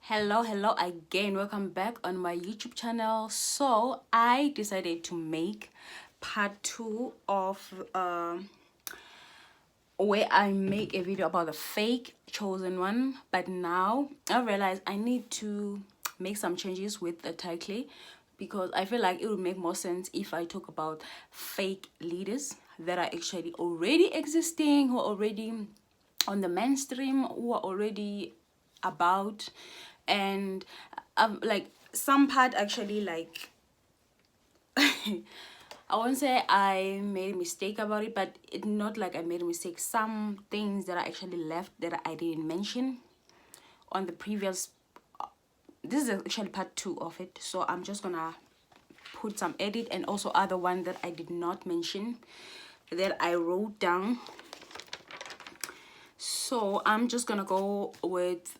Hello again. Welcome back on my YouTube channel. So I decided to make part 2 of where I make a video about the fake chosen one, but now I realize I need to make some changes with the title because I feel like it would make more sense if I talk about fake leaders that are actually already existing, who are already on the mainstream, who are already about. And like some part actually, like I won't say I made a mistake about it, but it's not like I made a mistake. Some things that I actually left that I didn't mention on the previous, this is actually part 2 of it, so I'm just gonna put some edit, and also other one that I did not mention that I wrote down. So I'm just gonna go with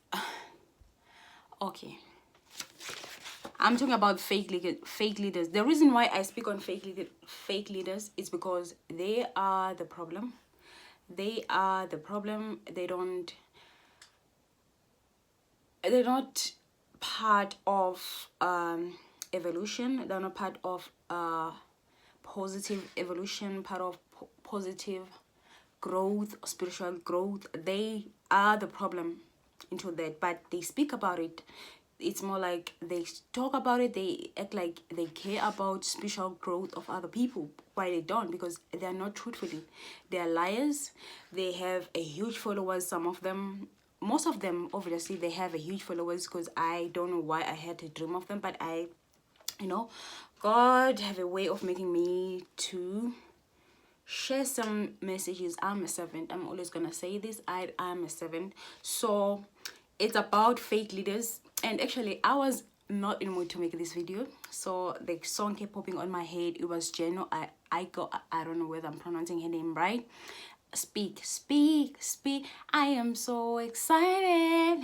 okay, I'm talking about fake leaders. The reason why I speak on fake leaders is because they are the problem. They are the problem. They're not part of evolution. They're not part of positive evolution, part of positive growth, spiritual growth. They are the problem into that, but they speak about it. It's more like they talk about it, they act like they care about spiritual growth of other people, why they don't, because they're not truthfully. They're liars. They have a huge followers. Some of them, most of them, obviously they have a huge followers, because I don't know why I had to dream of them, but God have a way of making me to share some messages. I'm a servant. I'm always gonna say this. I am a servant. So it's about fake leaders. And actually I was not in the mood to make this video, so the song kept popping on my head. It was Jeno. I don't know whether I'm pronouncing her name right. Speak, speak, speak. I am so excited.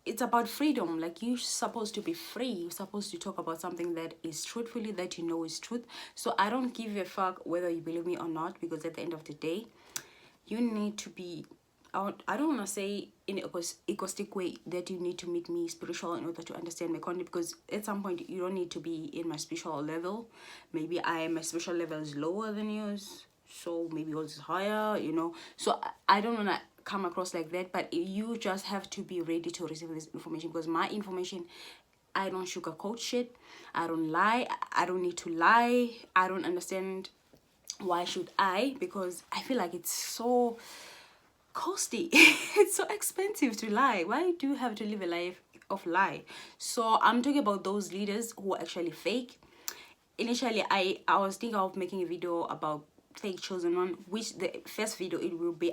It's about freedom. Like, you're supposed to be free. You're supposed to talk about something that is truthfully, that you know is truth. So I don't give a fuck whether you believe me or not, because at the end of the day, you need to be, I don't want to say in an egoistic way that you need to meet me spiritual in order to understand my content, because at some point you don't need to be in my spiritual level. Maybe my spiritual level is lower than yours, so maybe yours is higher, so I don't want to come across like that. But you just have to be ready to receive this information, because my information, I don't sugarcoat shit. I don't lie. I don't need to lie. I don't understand why should I, because I feel like it's so costly. It's so expensive to lie. Why do you have to live a life of lie? So I'm talking about those leaders who are actually fake. Initially I was thinking of making a video about fake chosen one, which the first video it will be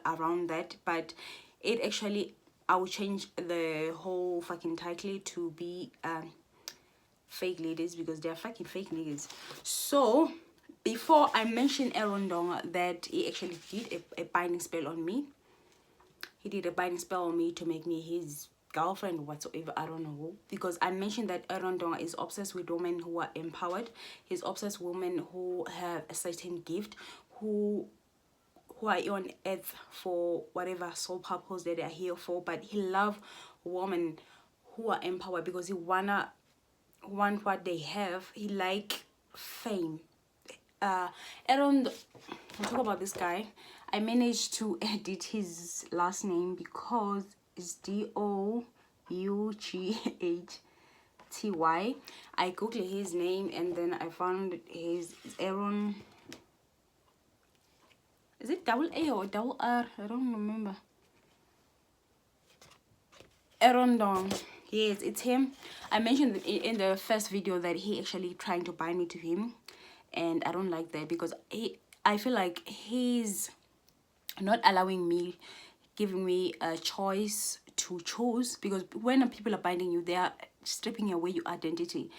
around that, but it actually, I will change the whole fucking title to be fake leaders, because they're fucking fake niggas. So before I mentioned Aaron Dong, that he actually did a binding spell on me. He did a binding spell on me to make me his girlfriend or whatsoever. I don't know, because I mentioned that Aaron Dong is obsessed with women who are empowered. He's obsessed with women who have a certain gift, who are on earth for whatever sole purpose that they're here for. But he love women who are empowered, because he want what they have. He like fame. Aaron, I'll talk about this guy. I managed to edit his last name because it's Doughty. I googled his name and then I found his Aaron. Is it double A or double R? I don't remember. Aaron Dong. Yes, it's him. I mentioned in the first video that he actually trying to bind me to him, and I don't like that, because I feel like he's not allowing me, giving me a choice to choose. Because when people are binding you, they are stripping away your identity.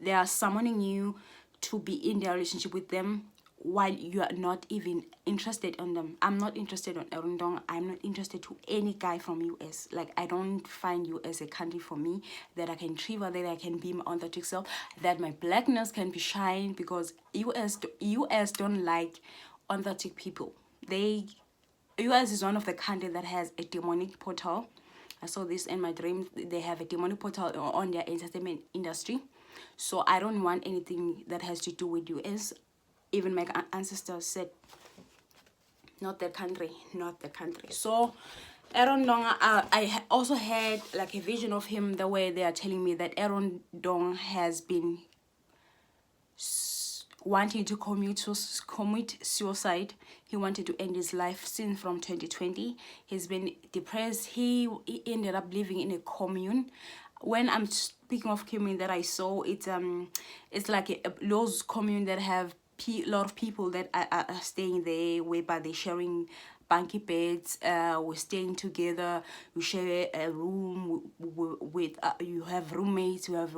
They are summoning you to be in their relationship with them while you are not even interested in them. I'm not interested in Aaron Dong. I'm not interested to any guy from US. Like, I don't find US a country for me that I can travel, that I can be my authentic self, that my blackness can be shine, because US don't like authentic people. They US is one of the countries that has a demonic portal. I saw this in my dream. They have a demonic portal on their entertainment industry. So I don't want anything that has to do with US. Even my ancestors said, not the country, not the country. So Aaron Dong, I also had like a vision of him the way they are telling me that Aaron Dong has been wanting to commit suicide. He wanted to end his life since from 2020. He's been depressed. He ended up living in a commune. When I'm speaking of commune that I saw, it's like those commune that have a lot of people that are staying there, whereby they're sharing bunky beds, we're staying together, we share a room with you have roommates, you have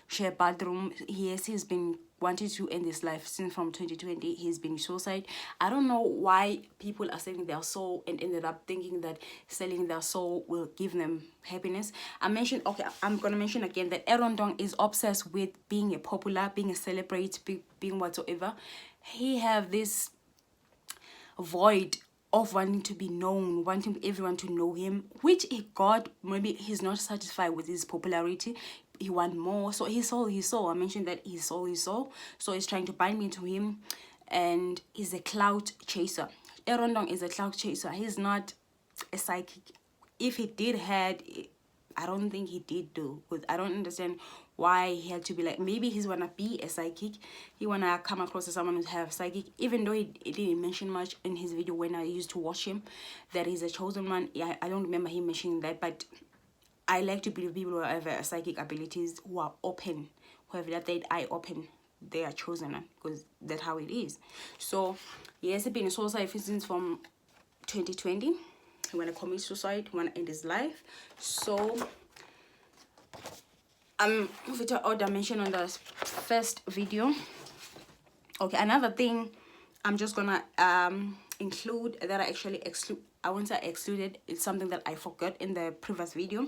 share bathroom. Yes, he's been wanting to end his life since from 2020. He's been suicide. I don't know why people are selling their soul and ended up thinking that selling their soul will give them happiness. I'm gonna mention again that Aaron Dong is obsessed with being a popular, being a celebrity, being whatsoever. He have this void of wanting to be known, wanting everyone to know him, which he got. Maybe he's not satisfied with his popularity, he want more. So he sold. I mentioned that he sold. So he's trying to bind me to him, and he's a clout chaser. Aaron Dong is a clout chaser. He's not a psychic. If he did had, I don't think he did do, because I don't understand why he had to be like, maybe he's wanna be a psychic, he wanna come across as someone who have psychic, even though he didn't mention much in his video when I used to watch him that he's a chosen one. Yeah, I don't remember him mentioning that, but I like to believe people who have psychic abilities, who are open, who have that third eye open, they are chosen one, because that's how it is. So he has been a suicide since from 2020. He wanna commit suicide, he wanna end his life. So with order mentioned on the first video. Okay, another thing I'm just gonna include that I actually excluded. It's something that I forgot in the previous video.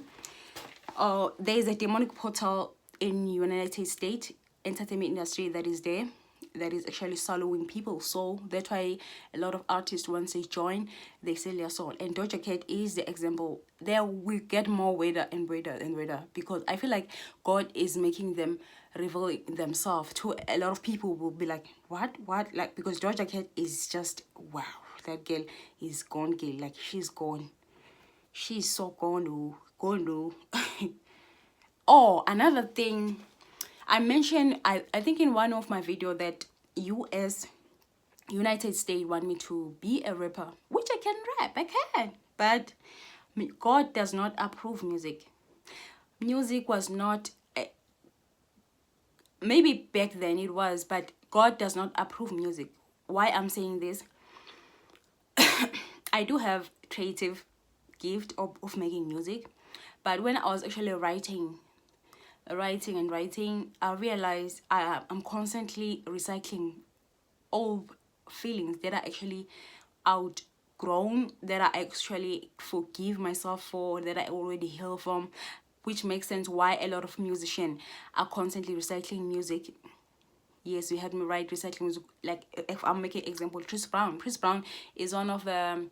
There is a demonic portal in United States entertainment industry that is there, that is actually swallowing people. So that's why a lot of artists, once they join, they sell their soul. And Doja Cat is the example. There we get more weirder and weirder and weirder, because I feel like God is making them reveal themselves to a lot of people. Will be like, what, like, because Doja Cat is just, wow, that girl is gone, girl. Like, she's gone. She's so gone. Oh, another thing I mentioned, I think in one of my video, that United States want me to be a rapper, which I can rap, I can, but God does not approve music. Music was not, maybe back then it was, but God does not approve music. Why I'm saying this, I do have creative gift of making music, but when I was actually writing, I realized I'm constantly recycling old feelings that are actually outgrown, that I actually forgive myself for, that I already heal from, which makes sense why a lot of musicians are constantly recycling music. Yes, you heard me right, recycling music. Like, if I'm making example, Chris Brown is one of the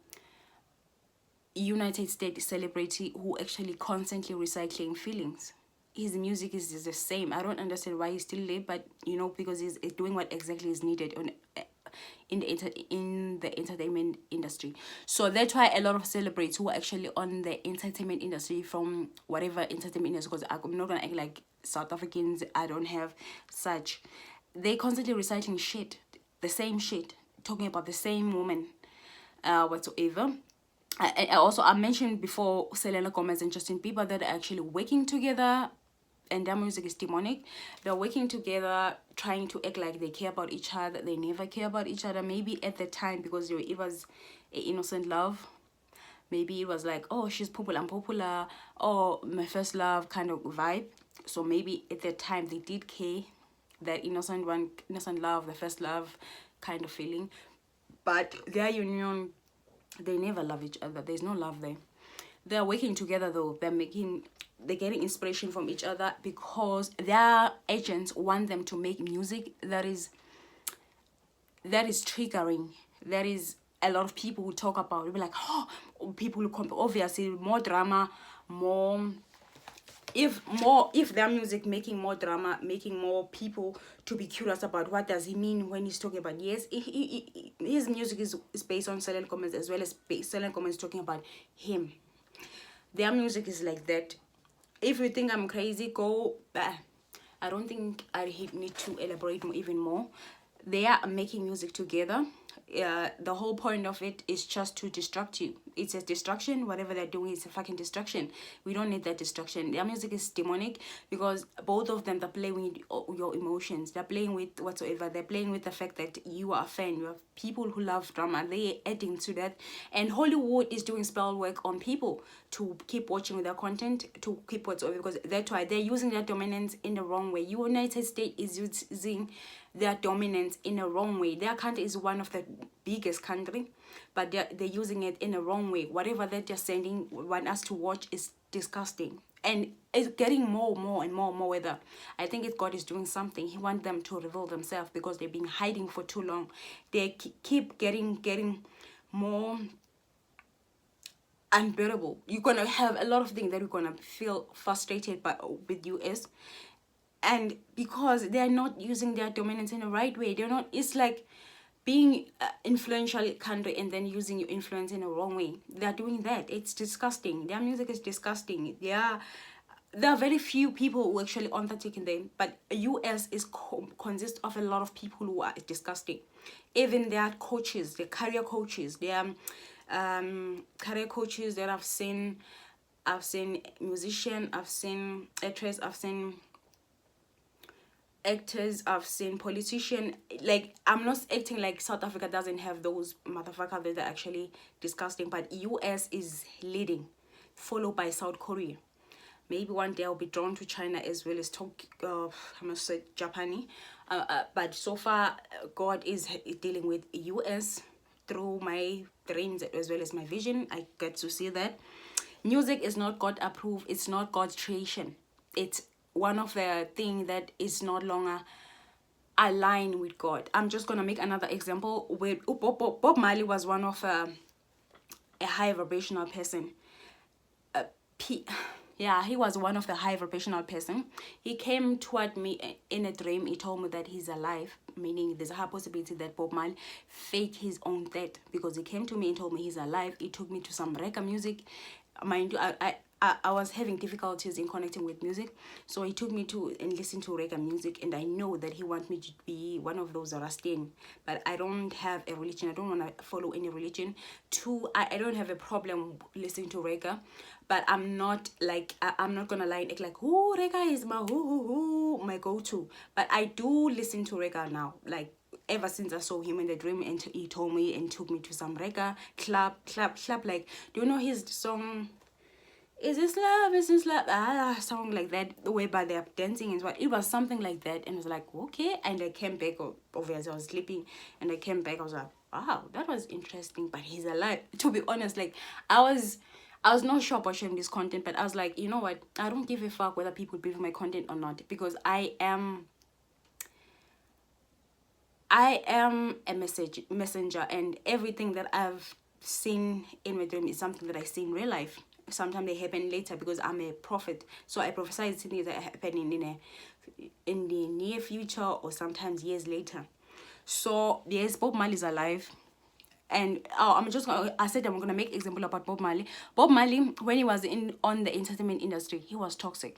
United States celebrity who actually constantly recycling feelings. His music is the same. I don't understand why he's still live, but because he's doing what exactly is needed in the entertainment industry. So that's why a lot of celebrities who are actually on the entertainment industry, from whatever entertainment industry, because I'm not gonna act like South Africans, I don't have such, they constantly recycling shit, the same shit, talking about the same woman, whatsoever. I mentioned before Selena Gomez and Justin Bieber that are actually working together, and their music is demonic. They're working together, trying to act like they care about each other. They never care about each other. Maybe at the time, because it was an innocent love. Maybe it was like, oh, she's popular, I'm popular. Oh, my first love kind of vibe. So maybe at the time they did care, that innocent love, the first love kind of feeling. But their union, they never love each other. There's no love there. They're working together though. They're getting inspiration from each other, because their agents want them to make music that is triggering, that is a lot of people will talk about. It'll be like, oh, people will obviously more drama, more. If their music making more drama, making more people to be curious about what does he mean when he's talking about, yes, his music is based on Selena Gomez, as well as Selena Gomez talking about him. Their music is like that. If you think I'm crazy, go back. I don't think I need to elaborate even more. They are making music together. The whole point of it is just to distract you. It's a distraction. Whatever they're doing is a fucking distraction. We don't need that distraction. Their music is demonic because both of them, they're playing with your emotions. They're playing with whatsoever. They're playing with the fact that you are a fan. You have people who love drama. They're adding to that. And Hollywood is doing spell work on people to keep watching their content, to keep whatsoever, because that's why they're using their dominance in the wrong way. United States is using their dominance in a wrong way. Their country is one of the biggest country, but they're using it in a wrong way. Whatever that they're sending, want us to watch is disgusting. And it's getting more and more whether I think if God is doing something, he wants them to reveal themselves because they've been hiding for too long. They keep getting more unbearable. You're gonna have a lot of things that you're gonna feel frustrated by with US, and because they're not using their dominance in the right way. They're not. It's like being influential country and then using your influence in the wrong way. They're doing that. It's disgusting. Their music is disgusting. There are very few people who actually undertaking them, but US is consists of a lot of people who are disgusting. Even their coaches, their career coaches, their career coaches that I've seen musician, I've seen actress, I've seen actors, I've seen politician. Like, I'm not acting like South Africa doesn't have those motherfuckers that are actually disgusting, but US is leading, followed by South Korea. Maybe one day I'll be drawn to China as well as Tokyo, I must say Japan. But so far, God is dealing with US through my dreams as well as my vision. I get to see that music is not God approved. It's not God's creation. It's one of the things that is no longer aligned with God. I'm just gonna make another example with Bob Marley was one of a high vibrational person. Yeah, he was one of the high vibrational person. He came toward me in a dream. He told me that he's alive, meaning there's a high possibility that Bob Marley faked his own death, because he came to me and told me he's alive. He took me to some reggae music. Mind you, I was having difficulties in connecting with music, so he took me to and listen to reggae music, and I know that he wants me to be one of those Rastin, but I don't have a religion. I don't want to follow any religion. I don't have a problem listening to reggae, but I'm not like I'm not gonna lie and act like oh, reggae is my go-to. But I do listen to reggae now, like ever since I saw him in the dream and he told me and took me to some reggae club. Like, do you know his song? Is this love? Is this love? Something like that. Whereby they're dancing and what. It was something like that, and I was like, okay. And I came back. Obviously, I was sleeping, and I came back. I was like, wow, that was interesting. But he's alive. To be honest, like I was not sure about sharing this content, but I was like, you know what? I don't give a fuck whether people believe my content or not, because I am a messenger, and everything that I've seen in my dream is something that I see in real life. Sometimes they happen later because I'm a prophet, so I prophesy things that are happening in the near future or sometimes years later. So yes, Bob Marley is alive. And I said I'm gonna make example about Bob Marley. Bob Marley, when he was on the entertainment industry, he was toxic.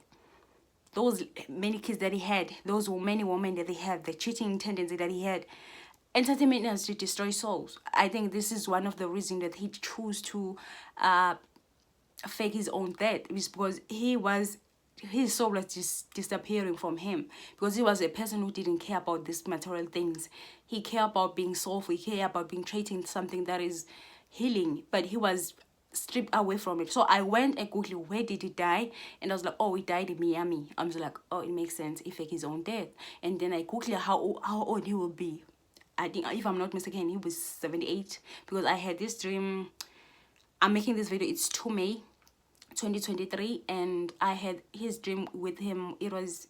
Those many kids that he had, those many women that he had, the cheating tendency that he had, entertainment industry destroys souls. I think this is one of the reasons that he chose to fake his own death, is because his soul was just disappearing from him, because he was a person who didn't care about these material things. He cared about being soulful. He cared about being treating something that is healing, but he was stripped away from it. So I went and googled where did he die, and I was like, oh, he died in Miami. I was like, oh, it makes sense. He faked his own death. And then I googled how old he will be. I think, if I'm not mistaken, he was 78, because I had this dream. I'm making this video, it's 2 May 2023, and I had his dream with him. It's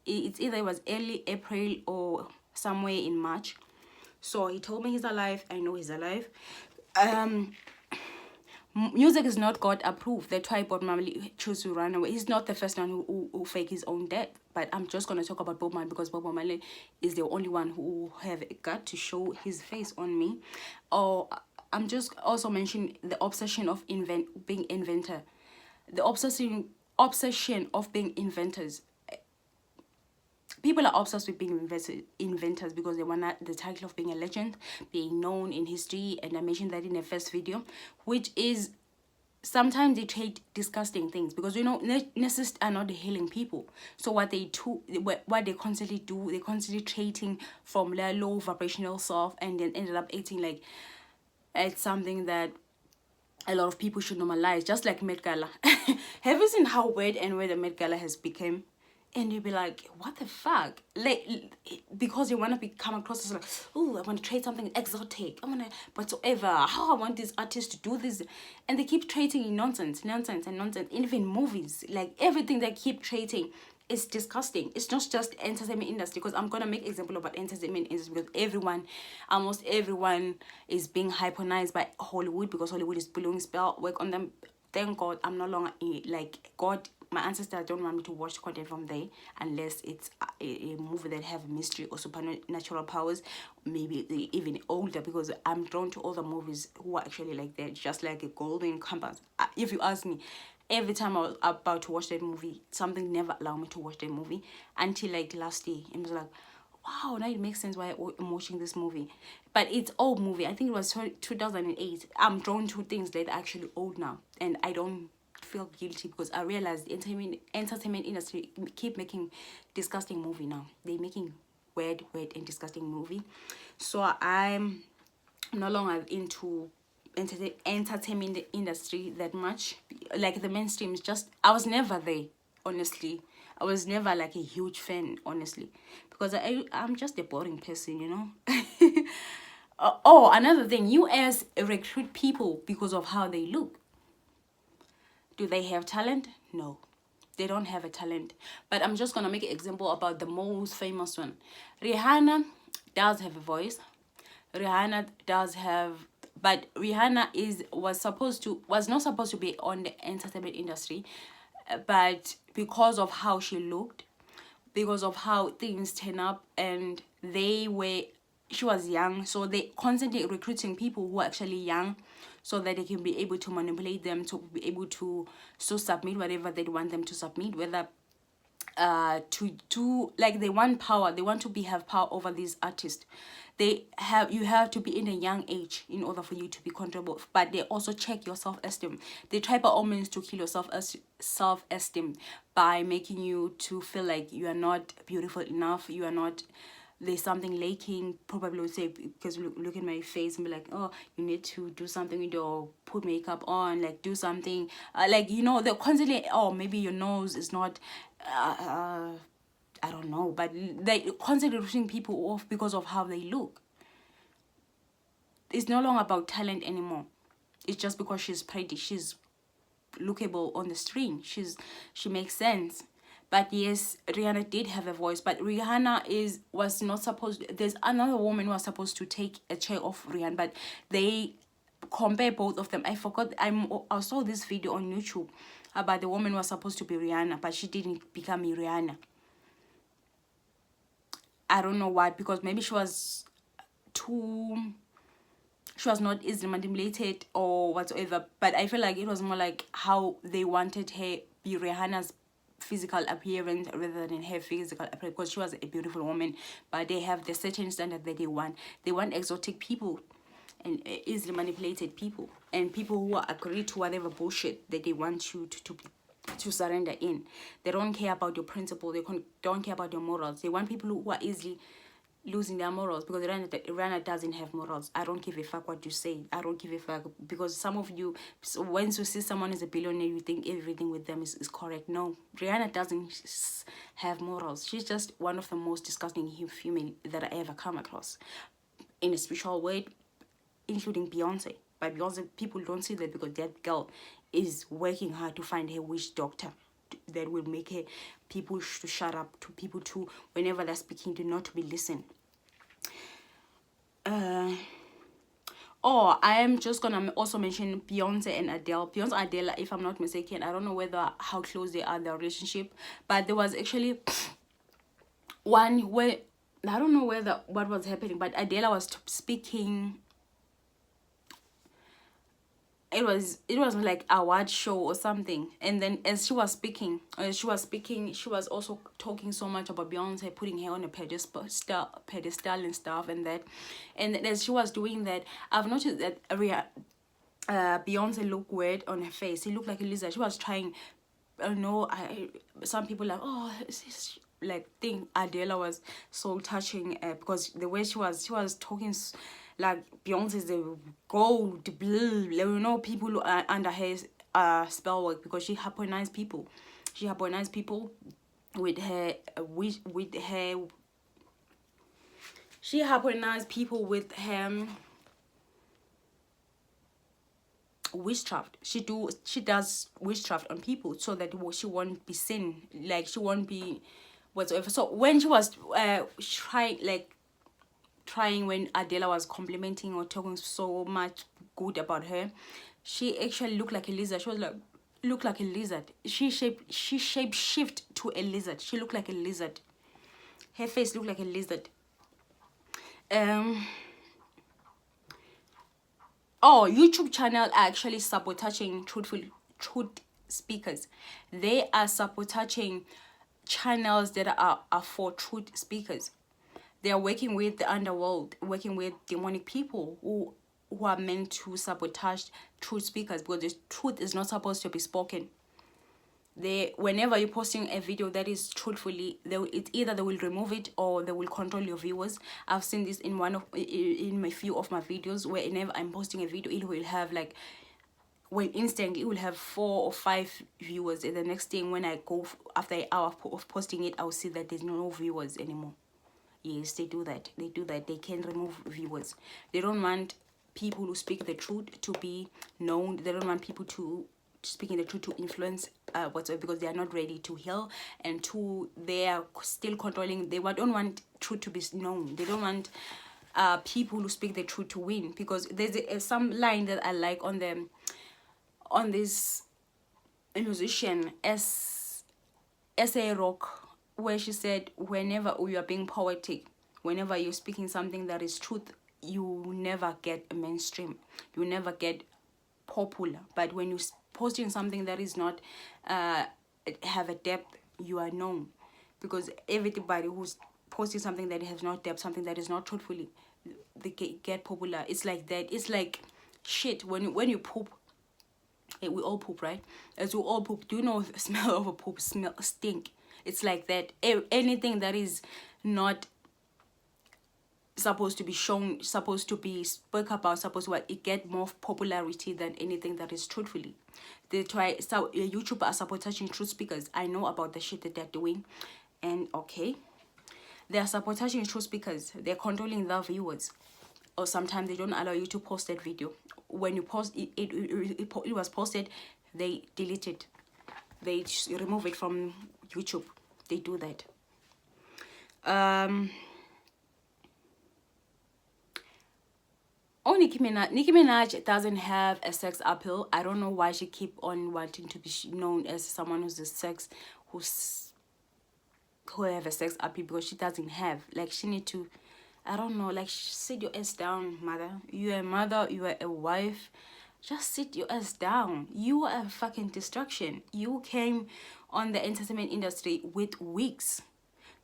either it was early April or somewhere in March. So he told me he's alive. I know he's alive. um music is not God approved. That's why Bob Marley chose to run away. He's not the first one who faked his own death. But I'm just gonna talk about Bob Marley because Bob Marley is the only one who have got to show his face on me. Or I'm just also mentioning the obsession of being inventor, the obsession of being inventors. People are obsessed with being inventors because they want the title of being a legend, being known in history, and I mentioned that in the first video, which is sometimes they trade disgusting things because narcissists are not the healing people. So what they constantly do, they constantly trading from their low vibrational self and then ended up acting like it's something that a lot of people should normalize, just like Met Gala. Have you seen how weird and where the Met Gala has become? And you'll be like, what the fuck? Like, because you want to come across as like, oh, I want to trade something exotic. I want to, whatsoever. How I want this artist to do this. And they keep trading in nonsense. And even movies, like everything they keep trading is disgusting. It's not just entertainment industry, because I'm going to make example about entertainment industry because almost everyone is being hypnotized by Hollywood because Hollywood is blowing spell work on them. Thank God I'm no longer like God. My ancestors don't want me to watch content from there unless it's a movie that have mystery or supernatural powers. Maybe even older, because I'm drawn to older movies who are actually like that, just like a Golden Compass. If you ask me, every time I was about to watch that movie, something never allowed me to watch that movie until like last day. It was like, wow, now it makes sense why I'm watching this movie. But it's old movie. I think it was 2008. I'm drawn to things that are actually old now, and I don't feel guilty because I realize the entertainment industry keep making disgusting movie now. They're making weird and disgusting movie. So I'm no longer into entertainment industry that much. Like the mainstream is just, I was never there, honestly. I was never like a huge fan, honestly, because I'm just a boring person, you know. Oh, another thing, US recruit people because of how they look. Do they have talent? No, they don't have a talent. But I'm just gonna make an example about the most famous one. Rihanna does have a voice. Rihanna does have, but Rihanna was not supposed to be on the entertainment industry, but because of how she looked, because of how things turn up, and she was young, so they constantly recruiting people who are actually young so that they can be able to manipulate them to be able to submit whatever they want them to submit, whether to like they want power, they want to have power over these artists. You have to be in a young age in order for you to be controllable, but they also check your self-esteem. They try by all means to kill your self-esteem by making you to feel like you are not beautiful enough, you are not, there's something lacking, probably would say, because look at my face and be like, oh, you need to do something with your, put makeup on, like do something, like, you know, they're constantly, oh, maybe your nose is not I don't know, but they constantly pushing people off because of how they look. It's no longer about talent anymore. It's just because she's pretty, she's lookable on the screen, she makes sense. But yes, Rihanna did have a voice, but Rihanna was not supposed, there's another woman who was supposed to take a chair off Rihanna, but they compare both of them. I forgot, I saw this video on YouTube about the woman who was supposed to be Rihanna, but she didn't become Rihanna. I don't know why, because maybe she was not easily manipulated or whatsoever, but I feel like it was more like how they wanted her be Rihanna's physical appearance rather than her physical appearance, because she was a beautiful woman, but they have the certain standard that they want. They want exotic people and easily manipulated people, and people who are agree to whatever bullshit that they want you to surrender in. They don't care about your principle, they don't care about your morals. They want people who are easily losing their morals, because Rihanna doesn't have morals. I don't give a fuck what you say. I don't give a fuck, because some of you, once you see someone is a billionaire, you think everything with them is correct. No, Rihanna doesn't have morals. She's just one of the most disgusting human that I ever come across in a spiritual way, including Beyonce. But Beyonce, people don't see that because that girl is working hard to find her witch doctor that will make her people to shut up, to people to, whenever they're speaking, to not to be listened. Oh, I am just gonna also mention Beyonce and Adele. Beyonce and Adele, if I'm not mistaken, I don't know whether how close they are, their relationship, but there was actually one where I don't know whether what was happening, but Adele was speaking. It was like a award show or something, and then as she was also talking so much about Beyonce, putting her on a pedestal and stuff, and that, and as she was doing that, I've noticed that Beyonce looked weird on her face. She looked like a lizard. She was trying. Some people like, oh, like think Adela was so touching, because the way she was talking, like Beyonce is the gold, people who are under her spell work, because she harmonized people. She harmonized people with her with her. She harmonized people with her witchcraft. She does witchcraft on people so that she won't be seen, like she won't be whatsoever. So when she was trying, when Adela was complimenting or talking so much good about her, she actually looked like a lizard. She was like, looked like a lizard. She shape shift to a lizard. She looked like a lizard. Her face looked like a lizard. Oh, YouTube channel are actually sabotaging truth speakers. They are sabotaging channels that are for truth speakers. They are working with the underworld, working with demonic people who are meant to sabotage truth speakers, because the truth is not supposed to be spoken. Whenever you're posting a video that is truthfully, it's either they will remove it or they will control your viewers. I've seen this in a few of my videos, whenever I'm posting a video, it will have like, when instantly it will have 4 or 5 viewers, and the next thing when I go after an hour of posting it, I'll see that there's no viewers anymore. Yes, they do that. They can remove viewers. They don't want people who speak the truth to be known. They don't want people to speaking the truth to influence whatsoever, because they are not ready to heal, and they are still controlling. They don't want truth to be known. They don't want people who speak the truth to win, because there's some line that I like on this musician S.A. Rock, where she said, whenever you are being poetic, whenever you're speaking something that is truth, you never get mainstream, you never get popular. But when you're posting something that is not have a depth, you are known, because everybody who's posting something that has not depth, something that is not truthfully, they get popular. It's like that. It's like shit. When you poop, we all poop, right? As we all poop, do you know the smell of a poop stink? It's like that. Anything that is not supposed to be shown, supposed to be spoke about, supposed to it get more popularity than anything that is truthfully. They try. So YouTube are sabotaging truth speakers. I know about the shit that they're doing, and okay, they are sabotaging truth speakers. They're controlling their viewers, or sometimes they don't allow you to post that video. When you post it was posted, they delete it. They remove it from YouTube. They do that. Oh, Nicki Minaj doesn't have a sex appeal. I don't know why she keep on wanting to be known as someone who have a sex appeal, because she doesn't have. Like, she need to, I don't know, like, sit your ass down, mother. You are a mother, you are a wife. Just sit your ass down. You are a fucking distraction. You came on the entertainment industry with wigs.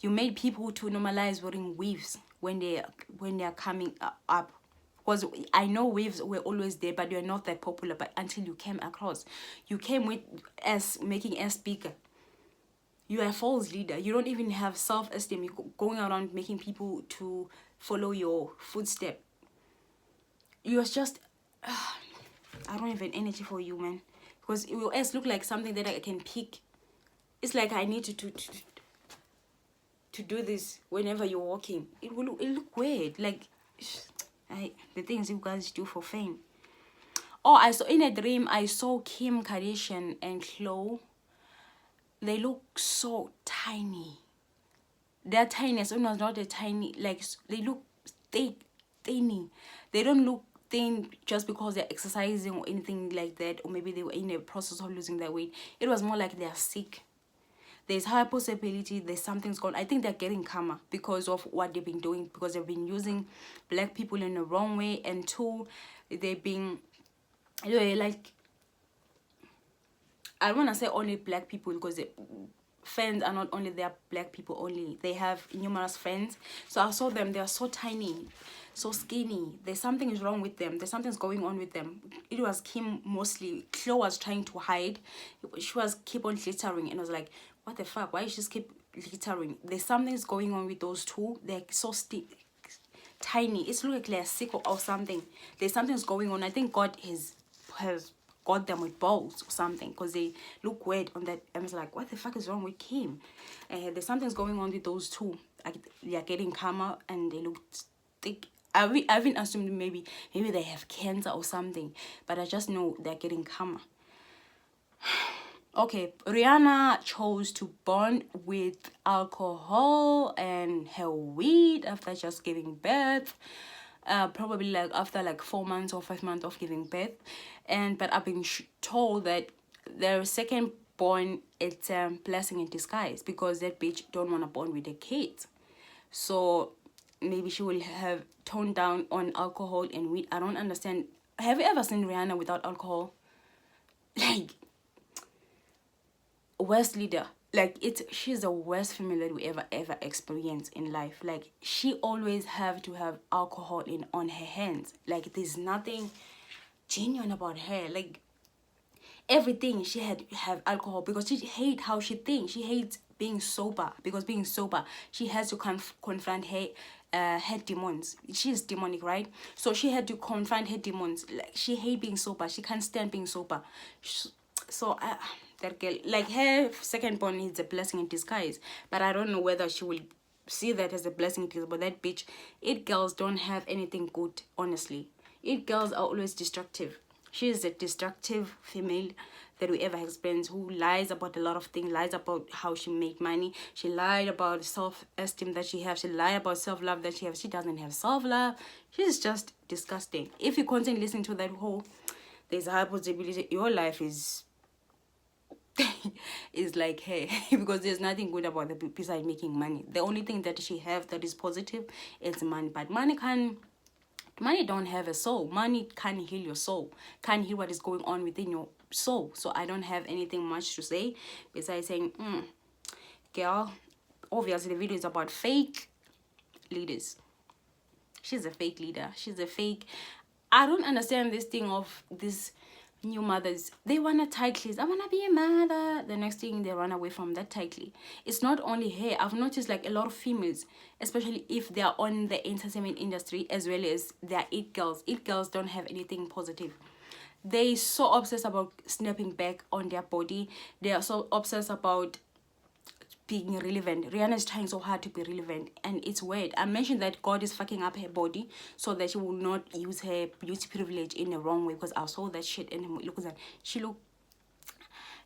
You made people to normalize wearing weaves when they are coming up. Because I know waves were always there, but you're not that popular. But until you came across, you came with us making us bigger. You are a false leader. You don't even have self-esteem. You're going around making people to follow your footstep. You're just, I don't have an energy for you, man. Because your ass look like something that I can pick. It's like I need to do this whenever you're walking. It look weird. Like, the things you guys do for fame. Oh, I saw in a dream, I saw Kim Kardashian and Khloe. They look so tiny. They're tiny. So it's not a tiny, like, they look tiny. They don't look think just because they're exercising or anything like that, or maybe they were in a process of losing their weight. It was more like they're sick. There's high possibility there's something's gone. I think they're getting karma because of what they've been doing, because they've been using black people in the wrong way, and two, they've been, like, I don't want to say only black people, because friends are not only their black people only. They have numerous friends. So I saw them, they are so tiny, so skinny. There's something is wrong with them. There's something's going on with them. It was Kim mostly. Chloe was trying to hide. She was keep on glittering, and I was like, what the fuck? Why she just keep glittering? There's something's going on with those two. They're so tiny. It's like they're sick or something. There's something's going on. I think God has got them with balls or something, because they look weird on that. I was like, what the fuck is wrong with Kim? There's something's going on with those two. Like, they are getting karma, and they look thick. I even assumed maybe they have cancer or something, but I just know they're getting karma. Okay, Rihanna chose to bond with alcohol and her weed after just giving birth. Probably like after like 4 months or 5 months of giving birth. But I've been told that their second born, it's a blessing in disguise, because that bitch don't want to bond with the kids. So maybe she will have toned down on alcohol and weed. I don't understand. Have you ever seen Rihanna without alcohol? Like, worst leader. Like, she's the worst female that we ever experienced in life. Like, she always have to have alcohol on her hands. Like, there's nothing genuine about her. Like, everything she had to have alcohol, because she hate how she thinks. She hates being sober, because being sober, she has to confront her demons. She's demonic, right? So she had to confront her demons. Like, she hate being sober. She can't stand being sober. So that girl, like, her second born is a blessing in disguise, but I don't know whether she will see that as a blessing in disguise. But that bitch, it girls don't have anything good, honestly. It girls are always destructive. She is a destructive female that we ever experienced, who lies about a lot of things, lies about how she make money. She lied about self-esteem that she has. She lied about self-love that she has. She doesn't have self-love. She's just disgusting. If you continue listening to that whole, there's a high possibility your life is is like her, because there's nothing good about the besides making money. The only thing that she have that is positive is money. But money don't have a soul. Money can't heal your soul, can't heal what is going on within your soul. So I don't have anything much to say besides saying, girl, obviously the video is about fake leaders. She's a fake leader. She's a fake. I don't understand this thing of this new mothers. They want a title. I want to be a mother. The next thing, they run away from that title. It's not only her. I've noticed like a lot of females, especially if they are on the entertainment industry, as well as their it girls. It girls don't have anything positive. They so obsessed about snapping back on their body. They are so obsessed about being relevant. Rihanna is trying so hard to be relevant, and it's weird. I mentioned that God is fucking up her body so that she will not use her beauty privilege in the wrong way, because I saw that shit in her look. She looked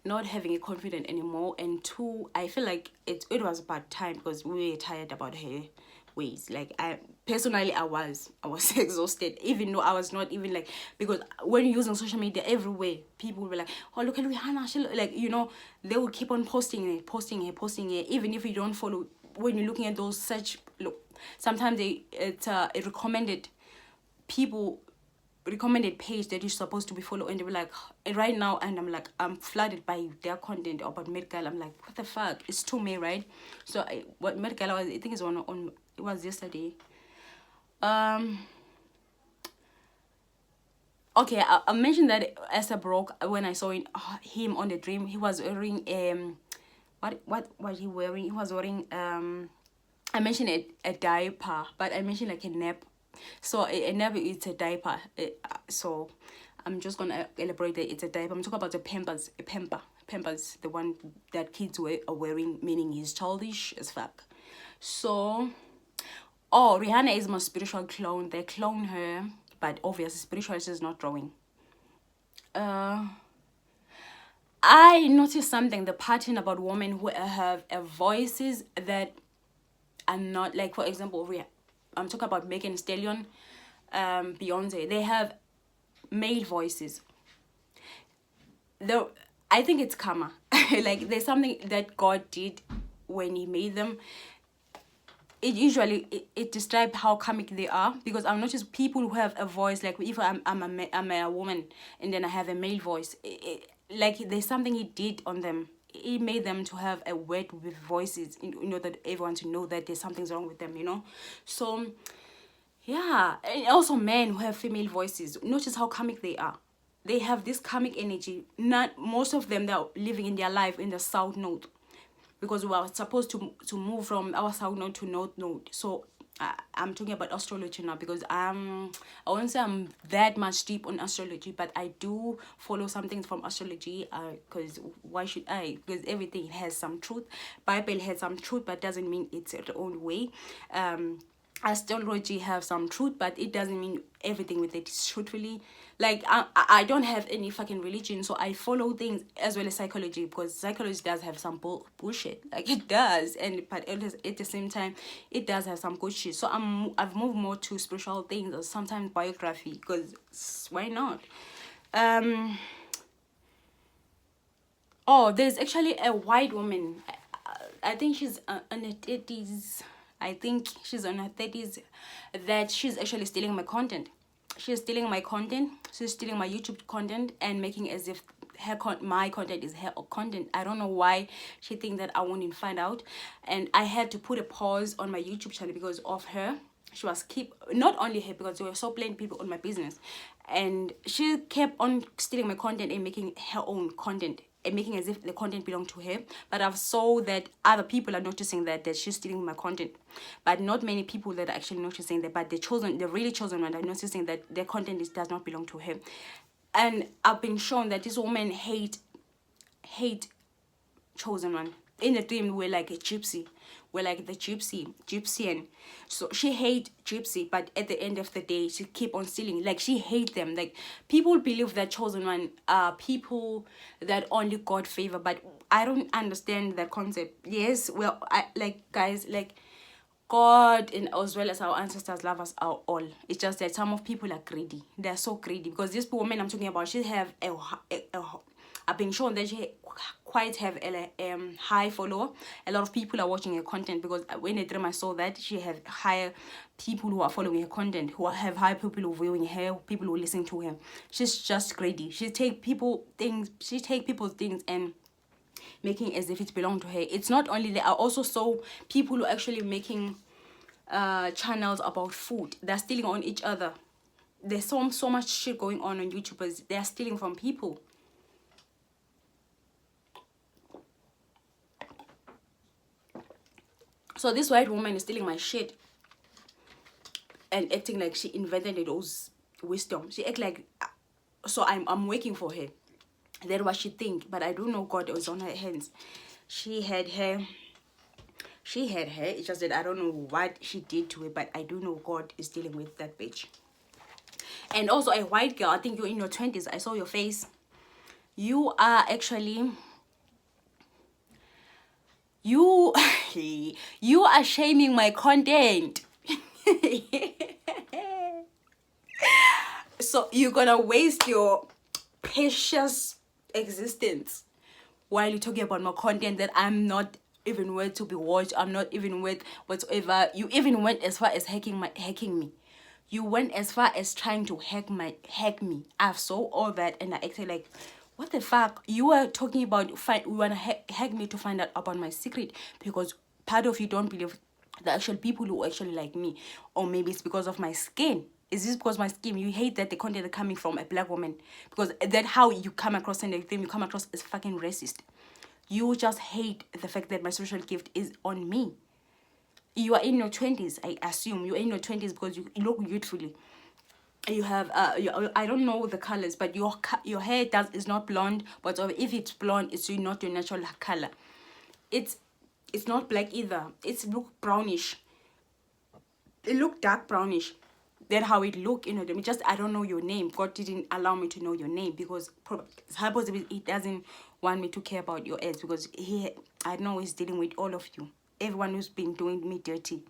not having a confidence anymore, and two, I feel like it was about time, because we were tired about her ways. Like, I personally, I was exhausted, even though I was not even like, because when you're using social media everywhere, people will be like, oh, look at Rihanna, she like, you know, they will keep on posting it, even if you don't follow. When you're looking at those search, look, sometimes it's a recommended page that you're supposed to be following, and they were like, right now, and I'm like, I'm flooded by their content about Met Gala. I'm like, what the fuck? It's too May, right? So what Met Gala was, I think it's on it was yesterday. Okay, I mentioned that Esther broke when I saw him on the dream. He was wearing what he wearing? He was wearing I mentioned a diaper, but I mentioned like a nap. So a nap, it's a diaper. So I'm just gonna elaborate that it's a diaper. I'm talking about the Pampers, Pampers, the one that kids are wearing, meaning he's childish as fuck. So, Rihanna is my spiritual clone. They clone her, but obviously spiritual is not drawing. I noticed something, the pattern about women who have voices that are not, like, for example, I'm talking about Megan Thee Stallion. Beyonce, they have male voices. Though I think it's karma. Like there's something that God did when he made them. It describes how comic they are, because I've noticed people who have a voice, like if I'm a woman and then I have a male voice, like there's something he did on them. He made them to have a word with voices in order that everyone to know that there's something's wrong with them, you know. So yeah, and also men who have female voices, notice how comic they are. They have this comic energy. Not most of them, they're living in their life in the south node, because we are supposed to move from our south node to north node. So I'm talking about astrology now, because I won't say I'm that much deep on astrology, but I do follow some things from astrology, because why should I? Because everything has some truth. Bible has some truth, but doesn't mean it's the only way. Astrology have some truth, but it doesn't mean everything with it is truthfully. Like I don't have any fucking religion, so I follow things as well as psychology, because psychology does have some bullshit, like it does, and but at the same time it does have some good shit. So I've moved more to spiritual things, or sometimes biography, because why not? Oh, there's actually a white woman. I think she's in her 30s. I think she's on her 30s. That she's actually stealing my content. She's stealing my content. She's stealing my YouTube content and making as if my content is her content. I don't know why she thinks that I won't even find out. And I had to put a pause on my YouTube channel because of her. She was not only her, because there were so plenty people on my business, and she kept on stealing my content and making her own content and making as if the content belonged to her. But I've saw that other people are noticing that she's stealing my content, but not many people that are actually noticing that. But the really chosen one, are noticing that their content does not belong to her. And I've been shown that this woman hate chosen one. In the dream, we're like a gypsy. We're like the gypsian. So she hate gypsy, but at the end of the day, she keep on stealing. Like she hate them. Like people believe that chosen one are people that only God favor, but I don't understand that concept. Yes, well, guys, God and as well as our ancestors love us all. It's just that some of people are greedy. They're so greedy, because this woman I'm talking about, she have I've been shown that she quite have a high follower. A lot of people are watching her content, because when I dream I saw that she have higher people who are following her content, who have high people who are viewing her, people who listen to her. She's just greedy. She take people's things and making as if it belongs to her. It's not only that, I also saw people who are actually making channels about food. They're stealing on each other. There's so much shit going on YouTubers. They're stealing from people. So this white woman is stealing my shit and acting like she invented those wisdom. She act like, so I'm working for her. That's what she think, but I don't know. God was on her hands. She had her. It's just that I don't know what she did to her, but I do know God is dealing with that bitch. And also a white girl, I think you're in your 20s. I saw your face. You are actually... You are shaming my content. So you're gonna waste your precious existence while you're talking about my content that I'm not even worth to be watched. I'm not even worth whatsoever. You even went as far as hacking me. You went as far as trying to hack me. I've saw all that and I acted like, what the fuck? You were talking about you wanna hack me to find out about my secret, because part of you don't believe the actual people who actually like me. Or maybe it's because of my skin. Is this because my skin? You hate that the content is coming from a black woman, because that's how you come across, and everything you come across is fucking racist. You just hate the fact that my social gift is on me. You are in your 20s, I assume. You're in your 20s because you look beautifully. You have I don't know the colors, but your hair is not blonde, but if it's blonde, it's not your natural color. It's not black either. It's look brownish. It look dark brownish. That's how it look, just I don't know your name. God didn't allow me to know your name, because supposedly he doesn't want me to care about your ads, because I know he's dealing with all of you, everyone who's been doing me dirty.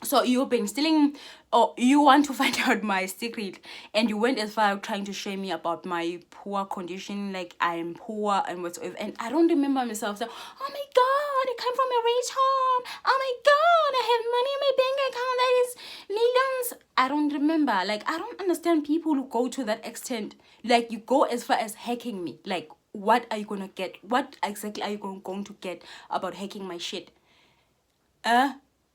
So you've been stealing, or you want to find out my secret, and you went as far trying to shame me about my poor condition, like I'm poor and whatsoever. And I don't remember myself saying, oh my god, I come from a rich home, oh my god, I have money in my bank account that is millions. I don't remember. Like, I don't understand people who go to that extent. Like, you go as far as hacking me. Like, what are you gonna get? What exactly are you going to get about hacking my shit?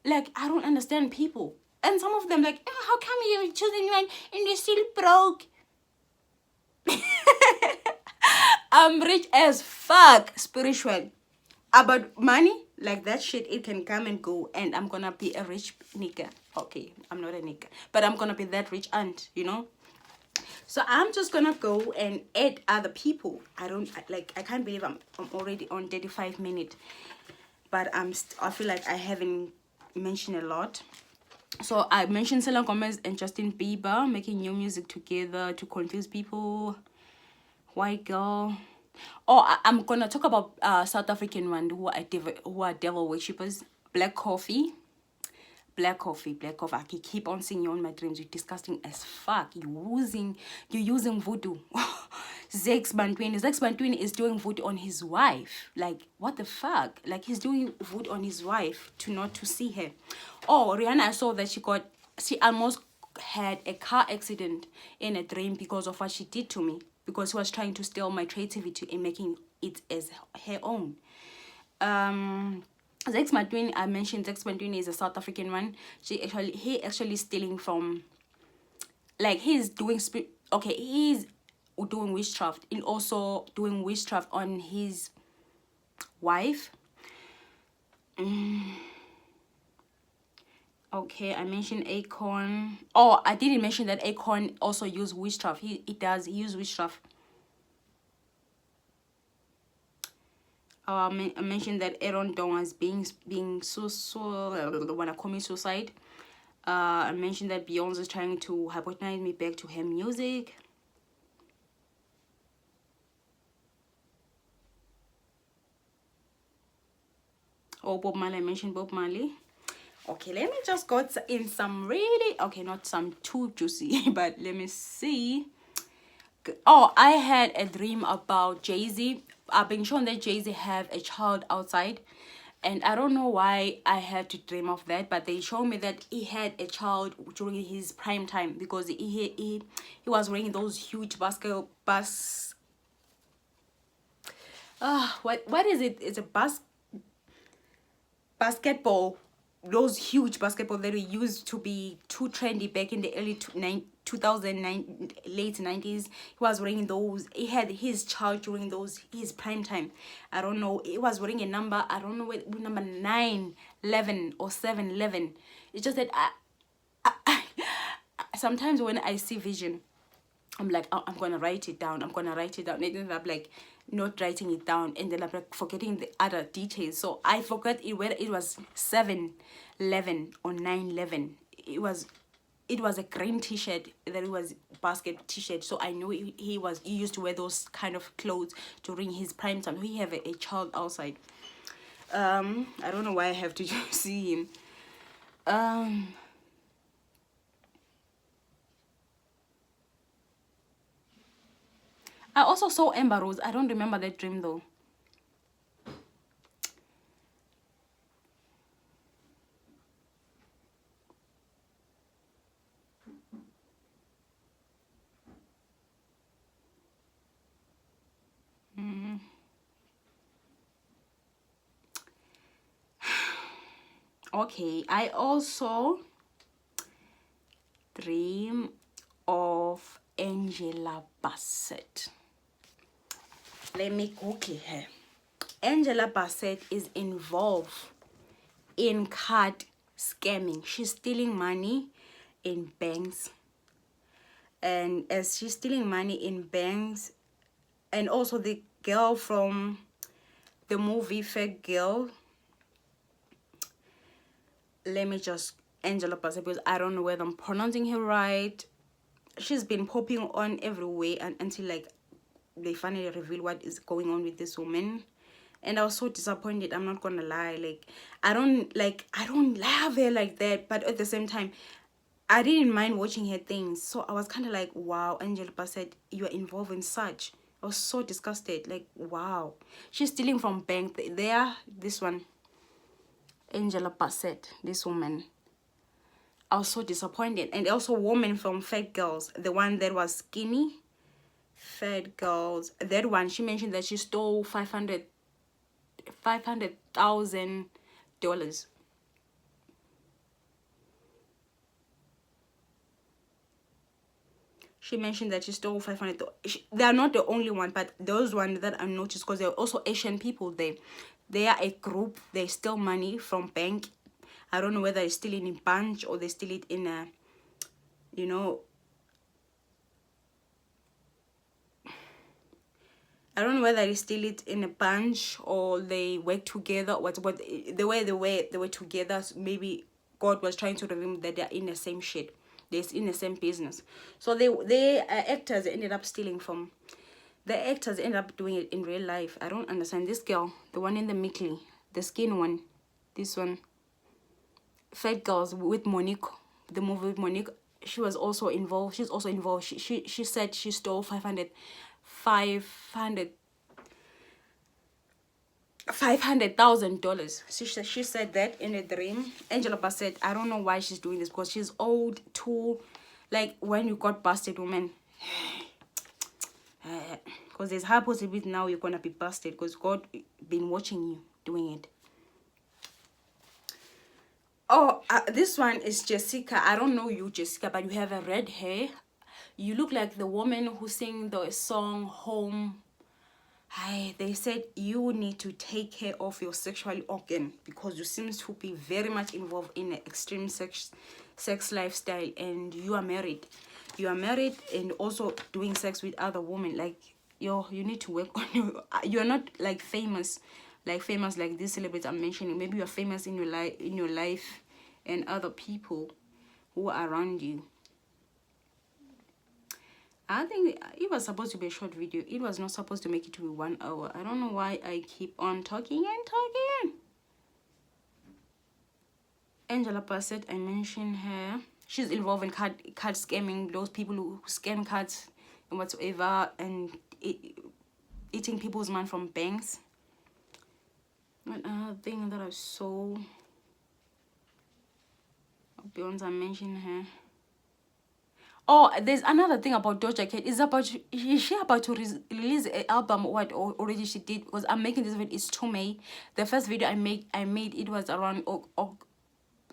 Like, I don't understand people. And some of them like, oh, how come you're choosing one and you're still broke? I'm rich as fuck, spiritual. About money, like that shit, it can come and go, and I'm gonna be a rich nigga. Okay, I'm not a nigga, but I'm gonna be that rich aunt, you know? So I'm just gonna go and add other people. I can't believe I'm already on 35 minutes, but I feel like I haven't mentioned a lot. So I mentioned Selena Gomez and Justin Bieber making new music together to confuse people. White girl. Oh, I'm gonna talk about South African one who are devil worshippers. Black Coffee. Black Coffee, Black Coffee. I can keep on seeing you on my dreams. You're disgusting as fuck. You're using voodoo. Zex Bantwini is doing voodoo on his wife. Like, what the fuck? Like, he's doing voodoo on his wife to not to see her. Oh, Rihanna, I saw that she almost had a car accident in a dream because of what she did to me. Because she was trying to steal my creativity and making it as her own. Zex Matwin, I mentioned Zex Matwin is a South African one. He actually stealing from, like, he's doing he's doing witchcraft and also doing witchcraft on his wife. Okay, I mentioned Akon. Oh, I didn't mention that Akon also use witchcraft. He use witchcraft. I mentioned that Aaron Dawn was being wanna commit suicide. I mentioned that Beyonce is trying to hypnotize me back to her music. Oh, Bob Marley. I mentioned Bob Marley. Okay, let me just go in some really, okay, not some too juicy, but let me see. Oh, I had a dream about Jay-Z. I've been shown that Jay-Z have a child outside, and I don't know why I had to dream of that, but they showed me that he had a child during his prime time because he was wearing those huge what is it? It's a basketball, those huge basketball that we used to be too trendy back in the early 2009, late 90s. He was wearing those. He had his child during his prime time. I don't know, he was wearing a number, I don't know what number, 911 or 711. It's just that sometimes when I see vision, I'm like, oh, I'm gonna write it down. I'm gonna write it down. And then I'm like, not writing it down, and then I'm like forgetting the other details. So I forgot whether it was 711 or 911. It was a green T-shirt that it was basket T-shirt. So I knew he used to wear those kind of clothes during his prime time. He have a child outside. I don't know why I have to see him. I also saw Amber Rose. I don't remember that dream though. Okay, I also dream of Angela Bassett. Let me Google her. Angela Bassett is involved in card scamming. She's stealing money in banks. And as she's stealing money in banks, and also the girl from the movie Fake Girl, let me just, Angela Bassett, because I don't know whether I'm pronouncing her right. She's been popping on everywhere and until like they finally reveal what is going on with this woman. and I was so disappointed. I'm not gonna lie. Like, I don't love her like that, but at the same time, I didn't mind watching her things. So I was kind of like, wow, Angela Bassett, you are involved in such. I was so disgusted. Like, wow, she's stealing from bank. There, this one, Angela Bassett, this woman. I was so disappointed. And also woman from Fat Girls, the one that was skinny. Fat Girls, that one, she mentioned that she stole $500,000. She mentioned that she stole 500. They are not the only one, but those ones that I noticed, because there are also Asian people there. They are a group. They steal money from bank. I don't know whether they steal it in bunch or they steal it in a, you know, I don't know whether they steal it in a bunch or they work together. What the way they were together, maybe God was trying to reveal that they're in the same shit. They're in the same business. So they actors ended up stealing from. The actors ended up doing it in real life. I don't understand. This girl, the one in the Mickley, the skin one, this one, Fat Girls with Monique, the movie with Monique, she was also involved. She's also involved. She said she stole 500,000 dollars. She said that in a dream. Angela Bassett, I don't know why she's doing this, because she's old too. Like, when you got busted, woman, because there's high possibility now you're gonna be busted, because God been watching you doing it. Oh, this one is Jessica. I don't know you, Jessica, but you have a red hair. You look like the woman who sang the song Home. Hi, they said you need to take care of your sexual organ, because you seem to be very much involved in an extreme sex lifestyle, and you are married. You are married and also doing sex with other women. Like, you need to work on your. You're not like famous like these celebrities I'm mentioning. Maybe you're famous in your life and other people who are around you. I think it was supposed to be a short video. It was not supposed to make it to be 1 hour. I don't know why I keep on talking and talking. Angela Bassett, I mentioned her. She's involved in card scamming. Those people who scam cards and whatsoever, and eating people's money from banks. Another thing that I saw, Beyonce, I mentioned her. Oh, there's another thing about Doja Cat. Is she about to release an album? What already she did? Because I'm making this video. It's 2 May. The first video I made it was around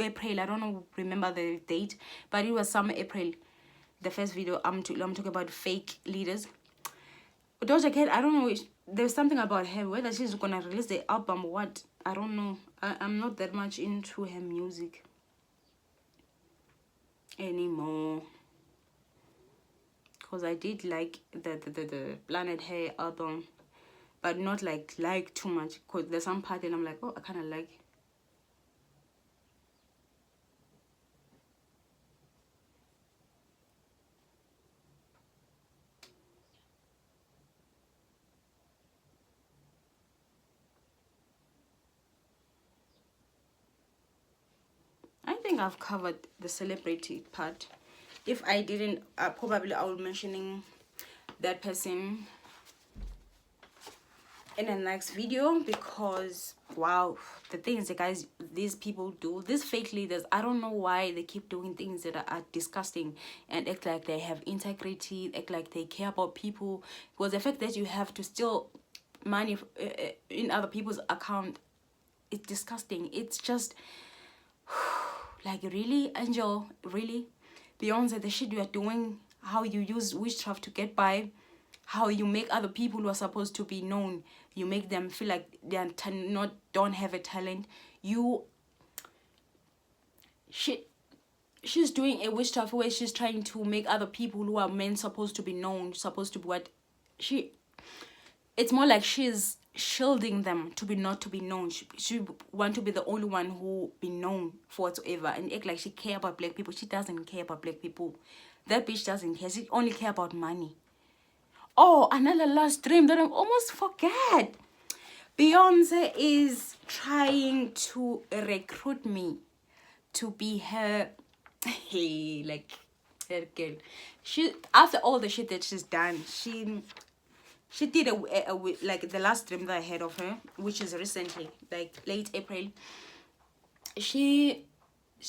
April. I don't remember the date, but it was summer April. The first video I'm talking about fake leaders. Doja Cat, I don't know. There's something about her, whether she's gonna release the album or what. I don't know. I'm not that much into her music anymore. Because I did like the Planet Hair album, but not like too much. Because there's some part and I'm like, oh, I kind of like. I think I've covered the celebrity part. If I didn't, probably I will be mentioning that person in the next video, because wow, the things that guys, these people do, these fake leaders, I don't know why they keep doing things that are disgusting and act like they have integrity, act like they care about people. Because the fact that you have to steal money in other people's account, it's disgusting. It's just like, really, Angel, really? Beyonce, the shit you are doing, how you use witchcraft to get by, how you make other people who are supposed to be known, you make them feel like they are don't have a talent. She's doing a witchcraft where she's trying to make other people who are men supposed to be known, supposed to be what it's more like she's shielding them to be not to be known. She want to be the only one who be known for whatsoever, and act like she care about black people. She doesn't care about black people. That bitch doesn't care. She only care about money. Oh, another last dream that I almost forget. Beyonce is trying to recruit me to be her. Hey, like that girl. She, after all the shit that she's done, she did like the last dream that I had of her, which is recently, like late April. She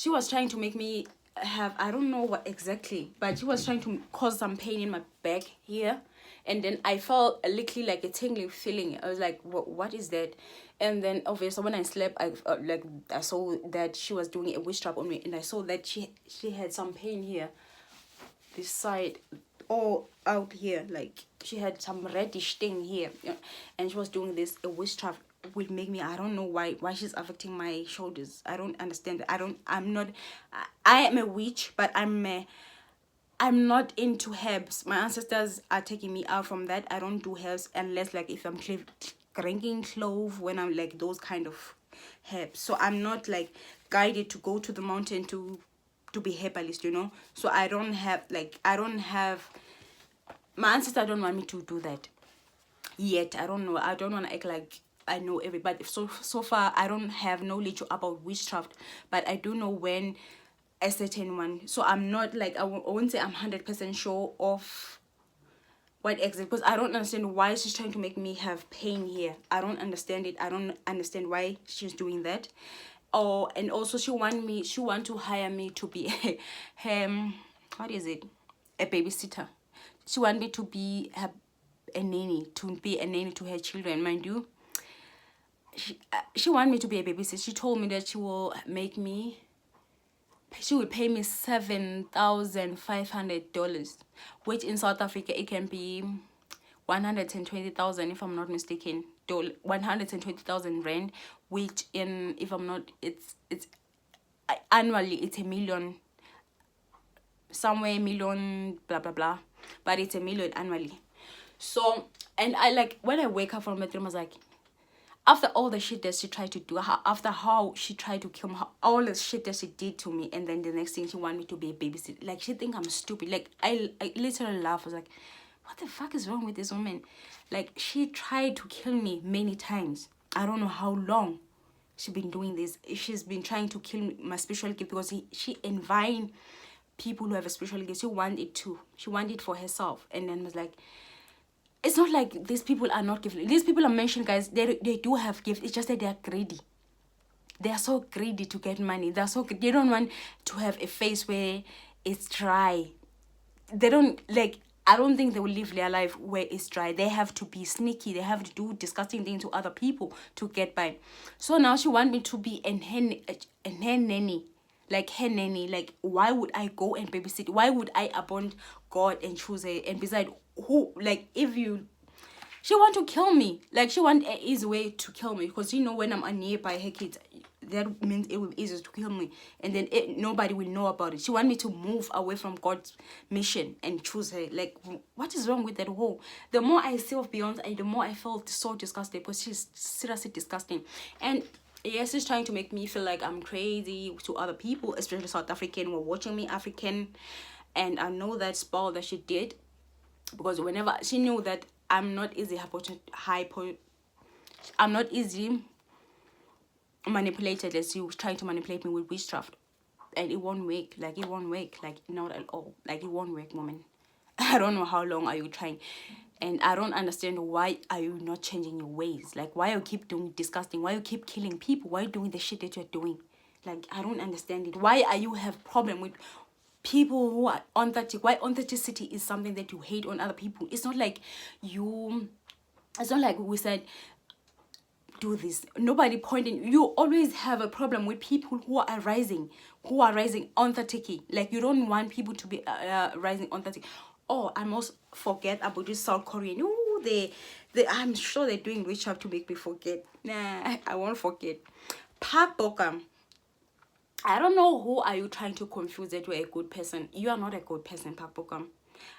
was trying to make me have, I don't know what exactly, but she was trying to cause some pain in my back here, and then I felt a little like a tingling feeling. I was like, what is that? And then obviously when I slept, I saw that she was doing a witch trap on me, and I saw that she had some pain here, this side, all out here, like she had some reddish thing here, and she was doing this. A witch trap will make me, I don't know why she's affecting my shoulders. I don't understand. I'm not, I am a witch, but I'm not into herbs. My ancestors are taking me out from that. I don't do herbs unless like if I'm drinking clove, when I'm like those kind of herbs. So I'm not like guided to go to the mountain to be herbalist, you know. So I don't have my ancestors don't want me to do that yet. I don't know. I don't want to act like I know everybody. So far I don't have knowledge about witchcraft, but I do know when a certain one. So I'm not like, I won't say I'm 100% sure of what exactly, because I don't understand why she's trying to make me have pain here. I don't understand it. I don't understand why she's doing that. Oh, and also she want to hire me to be what is it, a babysitter. She want me to be a nanny to her children, mind you. She want me to be a babysitter. She told me that she will pay me $7,500, which in South Africa it can be 120,000 if I'm not mistaken. 120,000 rand, which in, if I'm not, it's annually it's a million, somewhere million blah blah blah, but it's a million annually. So, and I like, when I wake up from my dream, I was like, after all the shit that she tried to do, after how she tried to kill me, all the shit that she did to me, and then the next thing she wanted me to be a babysitter. Like, she think I'm stupid. Like, I literally laugh. I was like, what the fuck is wrong with this woman? Like, she tried to kill me many times. I don't know how long she's been doing this. She's been trying to kill my spiritual gift, because she envying people who have a spiritual gift. She wanted it too. She wanted it for herself, and then was like, it's not like these people are not gifted. These people are mentioned, guys, they do have gifts. It's just that they are greedy. They are so greedy to get money. They don't want to have a face where it's dry. They don't, like, I don't think they will live their life where it's dry. They have to be sneaky. They have to do disgusting things to other people to get by. So now she wants me to be a nanny. Like, her nanny. Like, why would I go and babysit? Why would I abandon God and choose her? And besides, who, like, if you, she want to kill me. Like, she want an easy way to kill me, because you know, when I'm nearby her kids, that means it will be easier to kill me, and then nobody will know about it. She want me to move away from God's mission and choose her. Like, what is wrong with that whole? The more I see of Beyonce, the more I felt so disgusted, because she's seriously disgusting. And yes, she's trying to make me feel like I'm crazy to other people, especially South African who are watching me African. And I know that spell that she did, because whenever she knew that I'm not easy I'm not easy manipulated, as she was trying to manipulate me with witchcraft, and it won't work. Like, it won't work. Like, not at all. Like, it won't work, woman. I don't know how long are you trying, and I don't understand why are you not changing your ways. Like, why you keep doing disgusting, why you keep killing people, why you doing the shit that you're doing. Like, I don't understand it. Why are you have problem with people who are authentic? Why authenticity is something that you hate on other people? It's not like we said do this. Nobody pointing. You always have a problem with people who are rising authentic. Like, you don't want people to be rising authentic. Oh, I must forget about this South Korean. Ooh, they I'm sure they're doing witchcraft to make me forget. Nah, I won't forget. Park Bokam. I don't know who are you trying to confuse that you're a good person. You are not a good person, Park Bokam.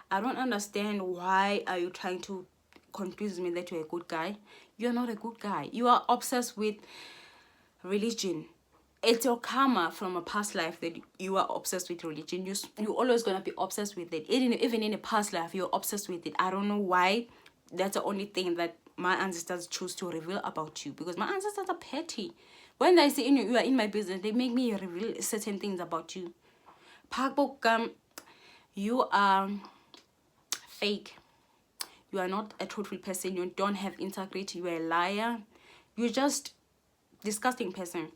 I don't understand why are you trying to confuse me that you're a good guy. You're not a good guy. You are obsessed with religion. It's your karma from a past life that you are obsessed with religion. You're always going to be obsessed with it. Even in a past life, you're obsessed with it. I don't know why. That's the only thing that my ancestors choose to reveal about you, because my ancestors are petty. When they say you are in my business, they make me reveal certain things about you. You are fake. You are not a truthful person. You don't have integrity. You are a liar. You're just disgusting person.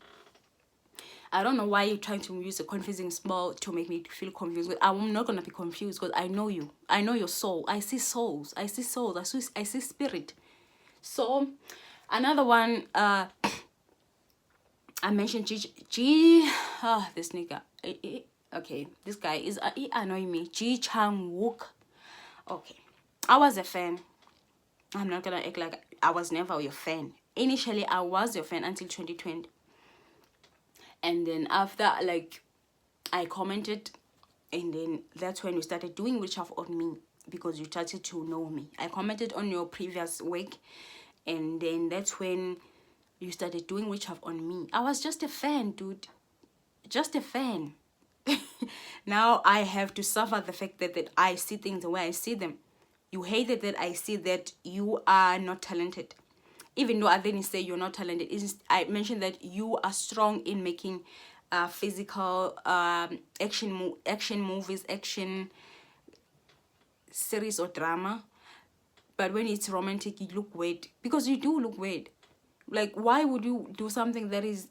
I don't know why you're trying to use a confusing smile to make me feel confused. But I'm not gonna be confused because I know you. I know your soul. I see souls. I see souls. I see spirit. So another one, I mentioned this nigga. Okay, this guy is he annoying me. Ji Chang Wook. Okay, I was a fan. I'm not gonna act like I was never your fan. Initially, I was your fan until 2020. And then after, like, I commented, and then that's when you started doing witchcraft on me, because you started to know me. I commented on your previous work, and then that's when you started doing witchcraft on me. I was just a fan, dude. Just a fan. Now I have to suffer the fact that I see things the way I see them. You hated that I see that you are not talented. Even though I didn't say you're not talented, I mentioned that you are strong in making physical action movies, action series or drama. But when it's romantic, you look weird. Because you do look weird. Like, why would you do something that is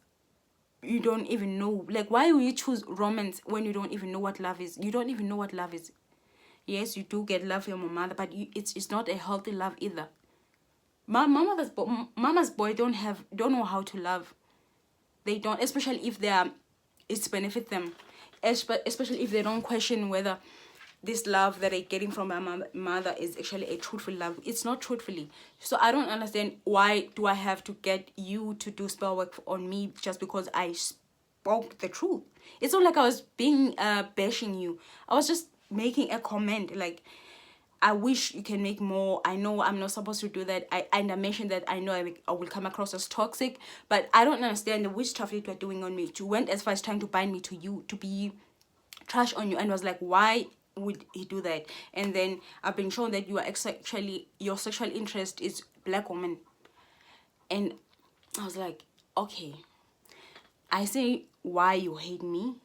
you don't even know? Like, why would you choose romance when you don't even know what love is? You don't even know what love is. Yes, you do get love from your mother, but it's not a healthy love either. Mama's boy don't know how to love. They don't, especially if it's benefit them, especially if they don't question whether this love that they're getting from my mother is actually a truthful love. It's not truthfully. So I don't understand, why do I have to get you to do spell work on me just because I spoke the truth? It's not like I was being bashing you. I was just making a comment, like, I wish you can make more. I know I'm not supposed to do that. I mentioned that I know I will come across as toxic, but I don't understand the witchcraft you are doing on me. You went as far as trying to bind me to you, to be trash on you, and was like, why would he do that? And then I've been shown that you are actually, your sexual interest is black women. And I was like, okay, I see why you hate me,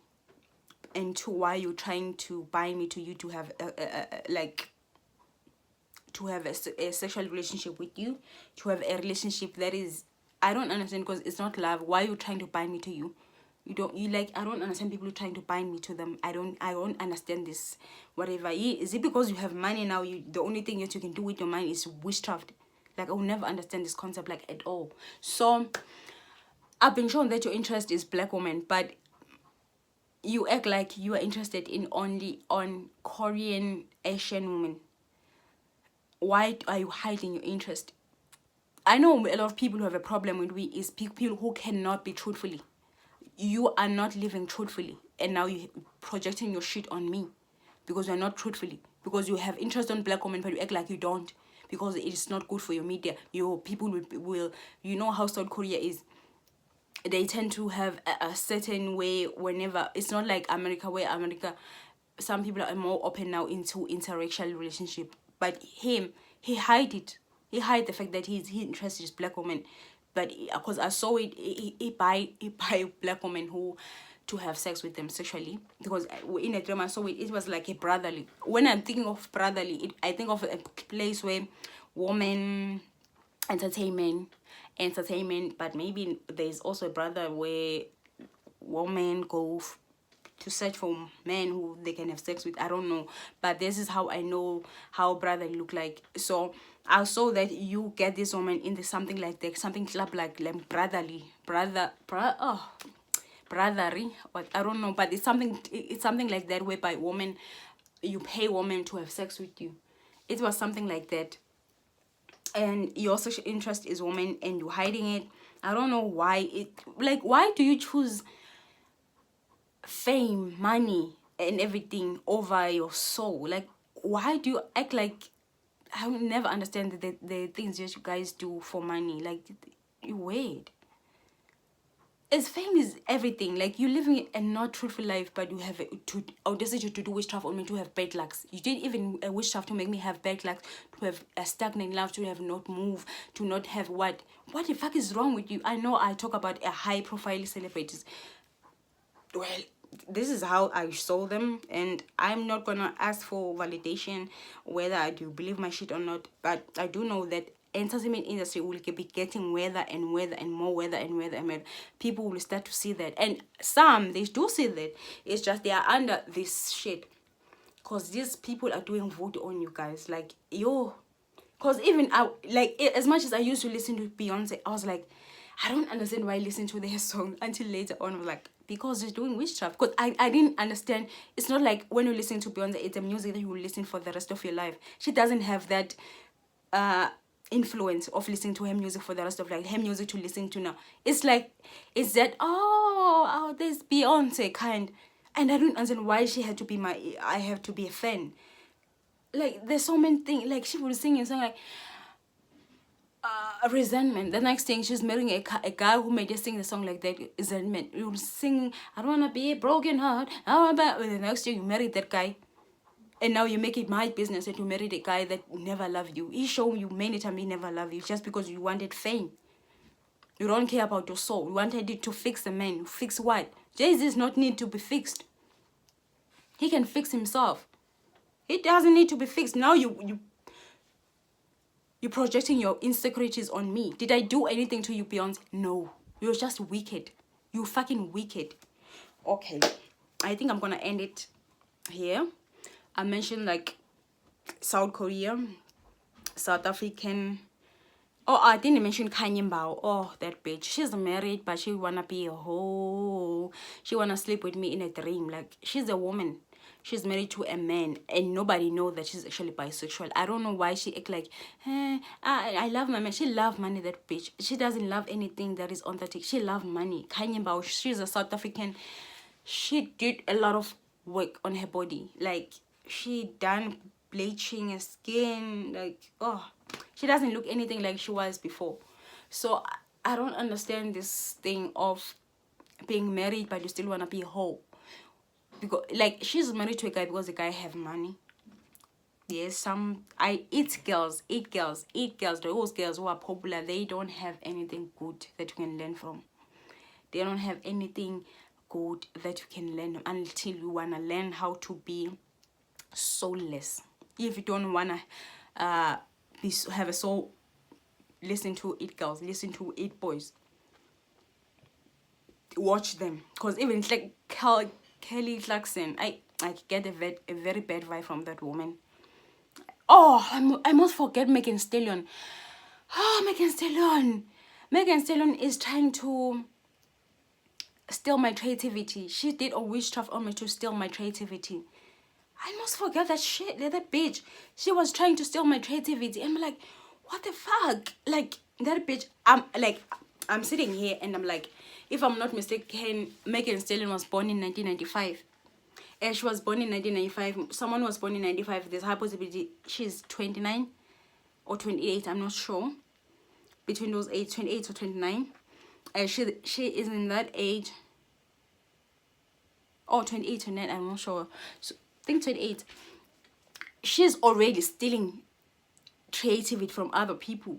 and to why you're trying to bind me to you, to have a sexual relationship with you, to have a relationship that is, I don't understand, because it's not love. Why are you trying to bind me to you? I don't understand people trying to bind me to them. I don't understand this. Whatever. Is it because you have money now, the only thing that you can do with your mind is witchcraft? Like, I will never understand this concept, like, at all. So I've been shown that your interest is black women, but you act like you are interested in only on Korean Asian women. Why are you hiding your interest? I know a lot of people who have a problem with me is people who cannot be truthfully. You are not living truthfully, and now you're projecting your shit on me because you're not truthfully. Because you have interest on black women, but you act like you don't, because it is not good for your media. Your people will you know how South Korea is. They tend to have a certain way whenever. It's not like America, where some people are more open now into interracial relationship. But he hide it. He hide the fact that he's interested in black women. But because I saw it, he buy black women who to have sex with them sexually. Because in a dream I saw it, it was like a brotherly. When I'm thinking of brotherly, I think of a place where women entertainment, but maybe there's also a brother where women go to search for men who they can have sex with. I don't know, but this is how I know how brotherly look like. So I saw that you get this woman into something like that, something club like brotherly, brotherly, but I don't know, but it's something like that, whereby women, you pay women to have sex with you. It was something like that, and your sexual interest is women, and you're hiding it. I don't know why why do you choose fame, money, and everything over your soul? Like, why do you act like, I will never understand the things that you guys do for money? Like, you're weird. As fame is everything. Like, you're living a not truthful life, but you have to audacity to do witchcraft on me, to have bad lucks. You did even a witchcraft to make me have bad luck, to have a stagnant life, to have not move, to not have what the fuck is wrong with you? I know I talk about a high profile celebrities. Well, this is how I saw them, and I'm not gonna ask for validation whether I do believe my shit or not, but I do know that entertainment industry will be getting weather and weather and more weather and weather and weather. People will start to see that, and some they do see that. It's just they are under this shit, cause these people are doing voodoo on you guys. Like, yo, cause even I, like, as much as I used to listen to Beyonce, I was like, I don't understand why I listen to their song until later on. I was like, because she's doing witchcraft. Because I didn't understand. It's not like when you listen to Beyonce, it's a music that you will listen for the rest of your life. She doesn't have that influence of listening to her music for the rest of life. Her music to listen to now. It's like, it's that, oh, there's Beyonce kind. And I don't understand why she had to be I have to be a fan. Like, there's so many things. Like, she would sing a song like, resentment. The next thing, she's marrying a guy who made her sing the song like that. Resentment. You sing, I don't wanna be a broken heart. The next thing, you married that guy, and now you make it my business that you married a guy that never loved you. He showed you many times he never loved you just because you wanted fame. You don't care about your soul. You wanted it to fix the man. Fix what? Jay-Z does not need to be fixed. He can fix himself. He doesn't need to be fixed. Now you're projecting your insecurities on me. Did I do anything to you, Beyonce? No. You're just wicked. You fucking wicked. Okay. I think I'm gonna end it here. I mentioned like South Korea, South African. Oh, I didn't mention Kanye Bao. Oh, that bitch. She's married, but she wanna be a hoe. She wanna sleep with me in a dream. Like, she's a woman. She's married to a man, and nobody knows that she's actually bisexual. I don't know why she act like, I love my man. She love money, that bitch. She doesn't love anything that is authentic. She love money. Kanye Bao, she's a South African. She did a lot of work on her body. Like, she done bleaching her skin. Like, oh, she doesn't look anything like she was before. So I don't understand this thing of being married but you still want to be a hoe. Because, like, she's married to a guy because the guy have money. Yes, I eat girls. Those girls who are popular, they don't have anything good that you can learn from. They don't have anything good that you can learn until you want to learn how to be soulless. If you don't want to have a soul, listen to it girls, listen to it boys. Watch them. Because even it's like Kelly Clarkson, I get a very bad vibe from that woman. Oh, I must forget Megan Thee Stallion. Oh, Megan Thee Stallion. Megan Thee Stallion is trying to steal my creativity. She did a witchcraft on me to steal my creativity. I must forget that shit. That bitch. She was trying to steal my creativity. And I'm like, what the fuck? Like, that bitch. I'm sitting here and I'm like, if I'm not mistaken, Megan Thee Stallion was born in 1995. She was born in 1995. Someone was born in 95. There's a high possibility she's 29 or 28. I'm not sure. Between those age, 28 or 29. She is in that age. Oh, 28, 29. I'm not sure. So, I think 28. She's already stealing creativity from other people.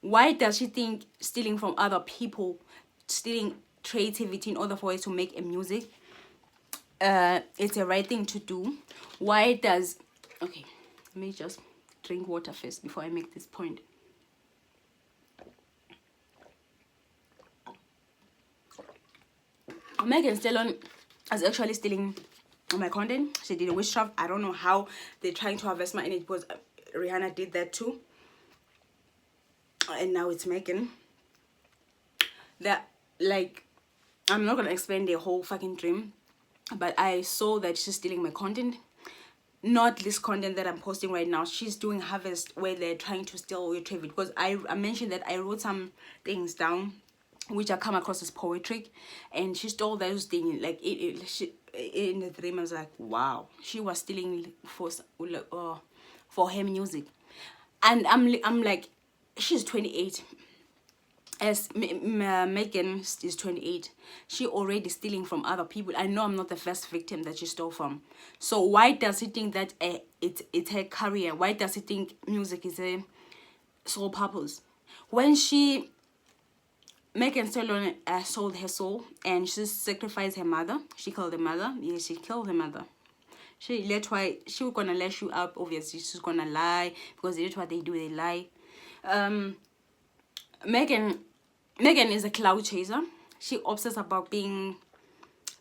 Why does she think stealing from other people, stealing creativity in order for her to make a music, it's the right thing to do? Why does... Okay, let me just drink water first before I make this point. Megan Thee Stallion is actually stealing my content. She did a witchcraft. I don't know how they're trying to harvest my energy, because Rihanna did that too. And now it's Megan. That, like, I'm not gonna explain the whole fucking dream, but I saw that she's stealing my content. Not this content that I'm posting right now. She's doing harvest where they're trying to steal your tribute. Because I mentioned that I wrote some things down which I come across as poetry, and she stole those things. Like, she, in the dream, I was like, wow, she was stealing for her music. And I'm like, she's 28 as Megan is 28, she already stealing from other people. I know I'm not the first victim that she stole from. So why does she think that it's her career? Why does she think music is a sole purpose? When Megan Stallion sold her soul and she sacrificed her mother, she killed her mother. Yeah, she killed her mother. That's why she was gonna lash you up. Obviously, she's gonna lie because that's what they do. They lie. Megan is a cloud chaser. She obsessed about being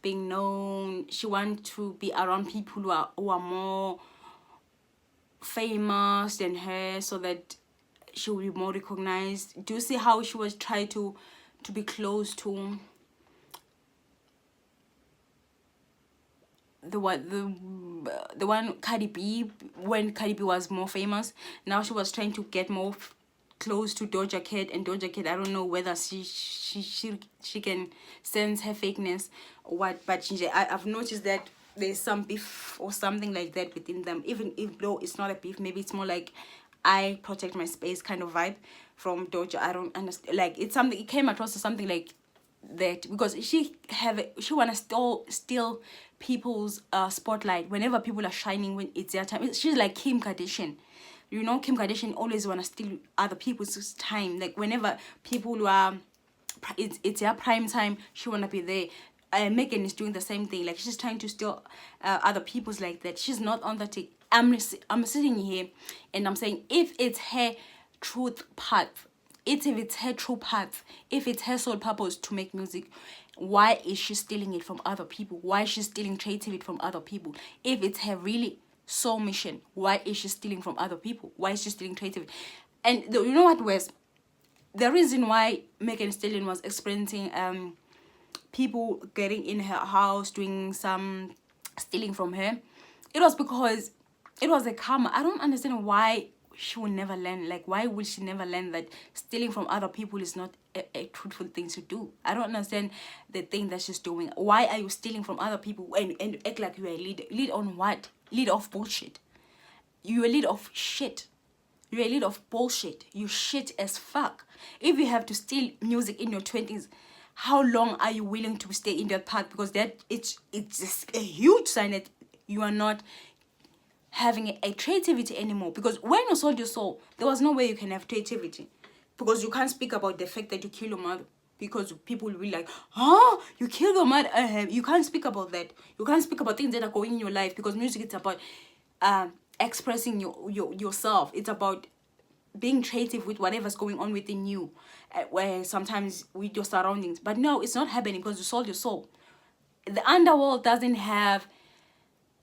known. She wants to be around people who are more famous than her, so that she will be more recognized. Do you see how she was trying to be close to the one Cardi B, when Cardi B was more famous? Now she was trying to get more close to Doja Cat, and Doja Cat, I don't know whether she can sense her fakeness or what, but I've noticed that there's some beef or something like that within them, even if though it's not a beef, maybe it's more like I protect my space kind of vibe from Doja. I don't understand, like it's something, it came across as something like that, because she wanna steal people's spotlight whenever people are shining, when it's their time. She's like Kim Kardashian. You know, Kim Kardashian always wanna steal other people's time. Like whenever people who are, it's their prime time, she wanna be there. Megan is doing the same thing. Like she's trying to steal other people's like that. She's not on the take. I'm sitting here and I'm saying, if it's her truth path, if it's her true path, if it's her sole purpose to make music, why is she stealing it from other people? Why is she stealing creativity from other people? If it's her really soul mission, why is she stealing from other people? Why is she stealing creativity? And you know what, Wes? The reason why Megan Thee Stallion was experiencing people getting in her house, doing some stealing from her, it was because it was a karma. I don't understand why she will never learn. Like, why would she never learn that stealing from other people is not a truthful thing to do? I don't understand the thing that she's doing. Why are you stealing from other people and act like you're a leader? Lead on what? Lead off bullshit. You're a lead of shit. You're a lead of bullshit. You shit as fuck. If you have to steal music in your 20s, how long are you willing to stay in that path? Because it's just a huge sign that you are not having a creativity anymore. Because when you sold your soul, there was no way you can have creativity, because you can't speak about the fact that you kill your mother, because people will be like, oh, you killed your mother. You can't speak about that. You can't speak about things that are going in your life, because music is about expressing yourself. It's about being creative with whatever's going on within you, where sometimes with your surroundings. But no, it's not happening because you sold your soul. The underworld doesn't have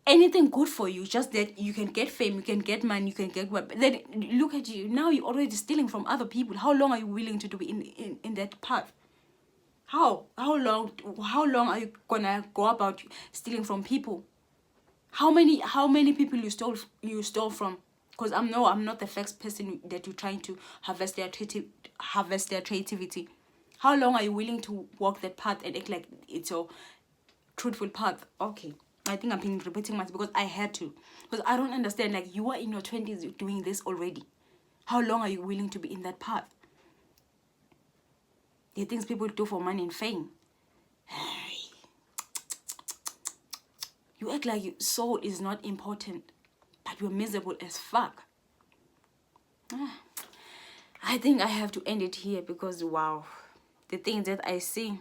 anything good for you, just that you can get fame, you can get money, you can get what. But then look at you now, you're already stealing from other people. How long are you willing to do in that path? How long are you gonna go about stealing from people? How many people you stole from? Because I'm not the first person that you're trying to harvest their creativity. How long are you willing to walk that path and act like it's your truthful path? Okay, I think I'm being repeating myself because I had to. Because I don't understand, like, you are in your 20s doing this already. How long are you willing to be in that path? The things people do for money and fame. You act like your soul is not important, but you're miserable as fuck. I think I have to end it here because, wow, the things that I see,